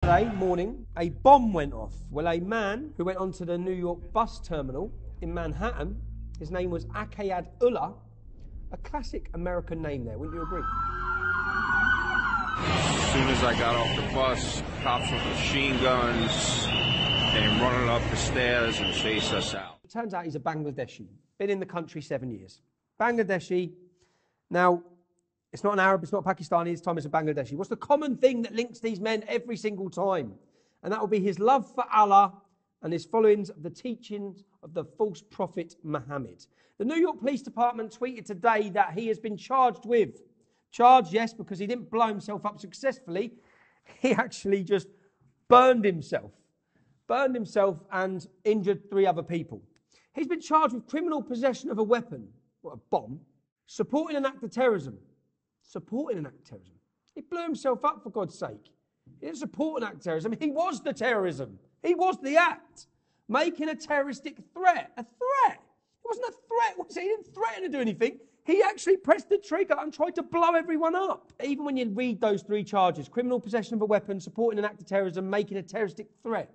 Today morning, a bomb went off. Well, a man who went onto the New York bus terminal in Manhattan, his name was Akayad Ullah, a classic American name there, wouldn't you agree? As soon as I got off the bus, cops with machine guns came running up the stairs and chased us out. It turns out he's a Bangladeshi, been in the country 7 years. Bangladeshi, now, it's not an Arab, it's not Pakistani, this time it's a Bangladeshi. What's the common thing that links these men every single time? And that will be his love for Allah and his followings of the teachings of the false prophet Muhammad. The New York Police Department tweeted today that he has been charged, yes, because he didn't blow himself up successfully. He actually just burned himself and injured 3 other people. He's been charged with criminal possession of a weapon, a bomb, supporting an act of terrorism. He blew himself up, for God's sake. He didn't support an act of terrorism. He was the terrorism. He was the act. Making a terroristic threat. A threat. It wasn't a threat. He didn't threaten to do anything. He actually pressed the trigger and tried to blow everyone up. Even when you read those 3 charges, criminal possession of a weapon, supporting an act of terrorism, making a terroristic threat,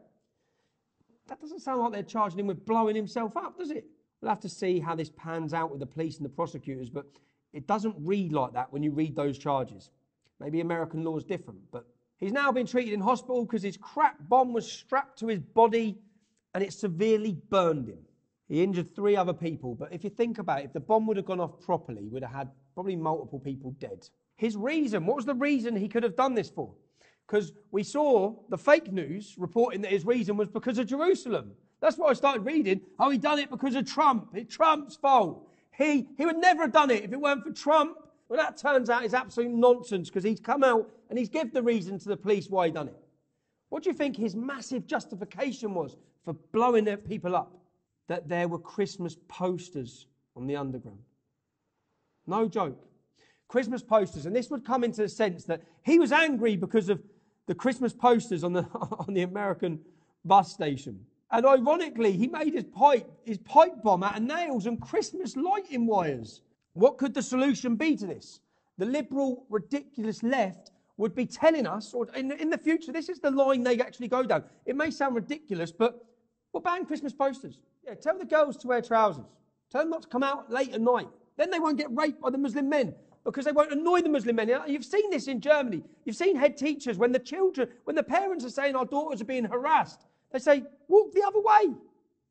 that doesn't sound like they're charging him with blowing himself up, does it? We'll have to see how this pans out with the police and the prosecutors, but it doesn't read like that when you read those charges. Maybe American law is different, but he's now been treated in hospital because his crap bomb was strapped to his body and it severely burned him. He injured 3 other people, but if you think about it, if the bomb would have gone off properly, he would have had probably multiple people dead. His reason, what was the reason he could have done this for? Because we saw the fake news reporting that his reason was because of Jerusalem. That's what I started reading. Oh, he done it because of Trump. It's Trump's fault. He would never have done it if it weren't for Trump. Well, that turns out is absolute nonsense because he's come out and he's given the reason to the police why he done it. What do you think his massive justification was for blowing their people up? That there were Christmas posters on the underground. No joke. Christmas posters. And this would come into the sense that he was angry because of the Christmas posters on the American bus station. And ironically, he made his pipe bomb out of nails and Christmas lighting wires. What could the solution be to this? The liberal, ridiculous left would be telling us, or in the future, this is the line they actually go down. It may sound ridiculous, but we'll ban Christmas posters. Yeah, tell the girls to wear trousers. Tell them not to come out late at night. Then they won't get raped by the Muslim men because they won't annoy the Muslim men. You've seen this in Germany. You've seen head teachers, when the parents are saying our daughters are being harassed, they say, walk the other way.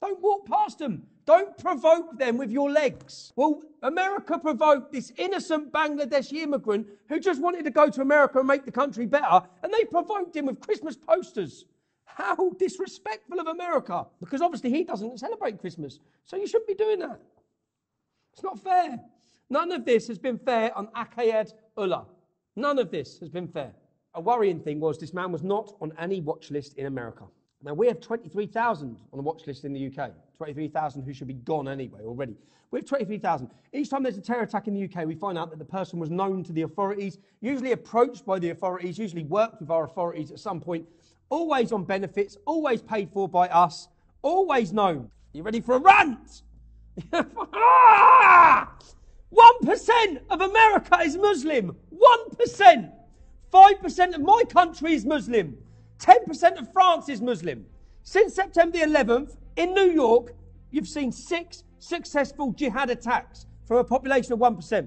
Don't walk past them. Don't provoke them with your legs. Well, America provoked this innocent Bangladeshi immigrant who just wanted to go to America and make the country better, and they provoked him with Christmas posters. How disrespectful of America. Because obviously he doesn't celebrate Christmas, so you shouldn't be doing that. It's not fair. None of this has been fair on Akayad Ullah. None of this has been fair. A worrying thing was this man was not on any watch list in America. Now, we have 23,000 on the watch list in the UK. 23,000 who should be gone anyway already. We have 23,000. Each time there's a terror attack in the UK, we find out that the person was known to the authorities, usually approached by the authorities, usually worked with our authorities at some point, always on benefits, always paid for by us, always known. You ready for a rant? 1% of America is Muslim. 1%. 5% of my country is Muslim. 10% of France is Muslim. Since September the 11th, in New York, you've seen 6 successful jihad attacks from a population of 1%.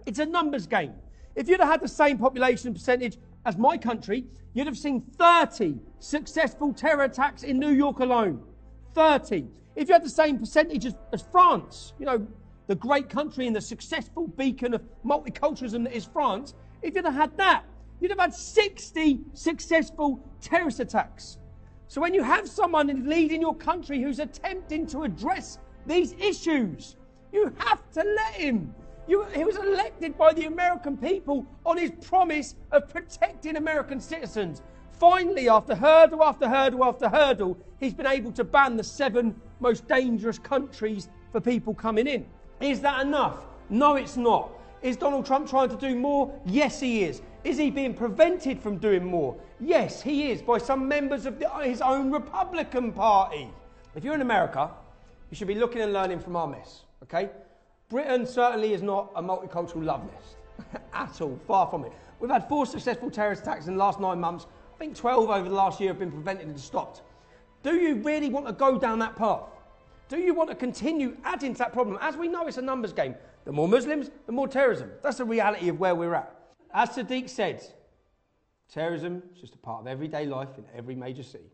It's a numbers game. If you'd have had the same population percentage as my country, you'd have seen 30 successful terror attacks in New York alone. 30. If you had the same percentage as France, you know, the great country and the successful beacon of multiculturalism that is France, if you'd have had that, you'd have had 60 successful terrorist attacks. So when you have someone leading your country who's attempting to address these issues, you have to let him. He was elected by the American people on his promise of protecting American citizens. Finally, after hurdle after hurdle after hurdle, he's been able to ban the 7 most dangerous countries for people coming in. Is that enough? No, it's not. Is Donald Trump trying to do more? Yes, he is. Is he being prevented from doing more? Yes, he is, by some members of his own Republican Party. If you're in America, you should be looking and learning from our mess, okay? Britain certainly is not a multicultural love nest at all, far from it. We've had 4 successful terrorist attacks in the last 9 months. I think 12 over the last year have been prevented and stopped. Do you really want to go down that path? Do you want to continue adding to that problem? As we know, it's a numbers game. The more Muslims, the more terrorism. That's the reality of where we're at. As Sadiq said, terrorism is just a part of everyday life in every major city.